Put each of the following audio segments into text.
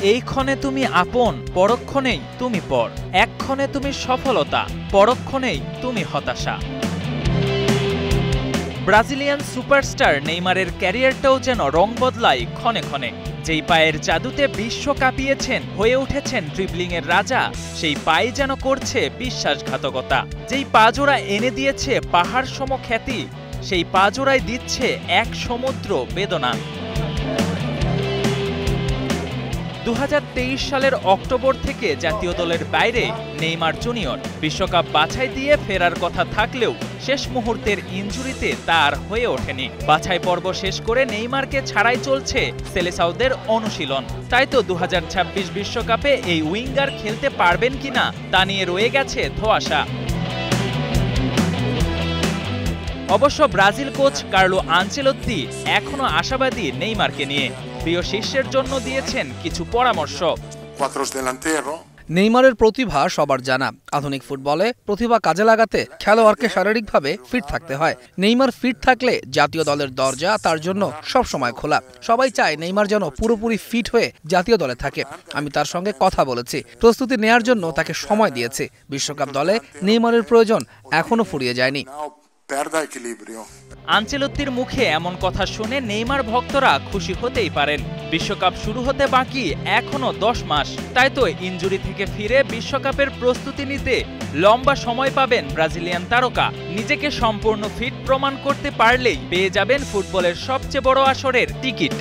এই ক্ষণে তুমি আপন, পরক্ষণেই তুমি পর। এক্ষণে তুমি সফলতা, পরক্ষণেই তুমি হতাশা। ব্রাজিলিয়ান সুপারস্টার নেইমারের ক্যারিয়ারটাও যেন রং বদলায় ক্ষণে ক্ষণে। যেই পায়ের জাদুতে বিশ্ব কাঁপিয়েছেন, হয়ে উঠেছেন ড্রিবলিংয়ের রাজা, সেই পায়ে যেন করছে বিশ্বাসঘাতকতা। যেই পাজোড়া এনে দিয়েছে পাহাড় সম খ্যাতি, সেই পাজোড়ায় দিচ্ছে এক সমুদ্র বেদনা। 2023 সালের অক্টোবর থেকে জাতীয় দলের বাইরে নেইমার জুনিয়র। বিশ্বকাপ বাছাই দিয়ে ফেরার কথা থাকলেও শেষ মুহূর্তের ইনজুরিতে তার হয়ে ওঠেনি। বাছাই পর্ব শেষ করে নেইমারকে ছাড়াই চলছে সেলেসাওদের অনুশীলন। তাই তো 2026 বিশ্বকাপে এই উইঙ্গার খেলতে পারবেন কিনা তা নিয়ে রয়ে গেছে ধোঁয়াশা। অবশ্য ব্রাজিল কোচ কার্লো আনচেলোত্তি এখনো আশাবাদী নেইমারকে নিয়ে। প্রিয় শিষ্যের জন্য দিয়েছেন কিছু পরামর্শ। নেইমারের প্রতিভা সবার জানা। আধুনিক ফুটবলে প্রতিভা কাজে লাগাতে খেলোয়াড়কে শারীরিকভাবে ফিট থাকতে হয়। নেইমার ফিট থাকলে জাতীয় দলের দরজা তার জন্য সবসময় খোলা। সবাই চায় নেইমার যেন পুরোপুরি ফিট হয়ে জাতীয় দলে থাকে। আমি তার সঙ্গে কথা বলেছি, প্রস্তুতি নেয়ার জন্য তাকে সময় দিয়েছি। বিশ্বকাপ দলে নেইমারের প্রয়োজন এখনো ফুরিয়ে যায়নি। আনচেলোত্তির মুখে এমন কথা শুনে নেইমার ভক্তরা খুশি হতেই পারেন। বিশ্বকাপ শুরু হতে বাকি এখনো 10 মাস। তাই তো ইনজুরি থেকে ফিরে বিশ্বকাপের প্রস্তুতি নিতে লম্বা সময় পাবেন ব্রাজিলিয়ান তারকা। নিজেকে সম্পূর্ণ ফিট প্রমাণ করতে পারলেই পেয়ে যাবেন ফুটবলের সবচেয়ে বড় আসরের টিকিট।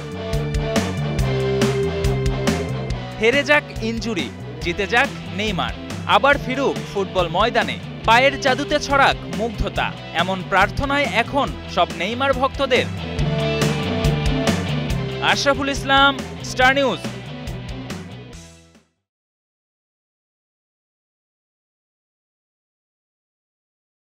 হেরে যাক ইনজুরি, জিতে যাক নেইমার, আবার ফিরুক ফুটবল ময়দানে, পায়ের জাদুতে ছড়াক মুগ্ধতা, এমন প্রার্থনায় এখন সব নেইমার ভক্তদের। Ashraful Islam, star news.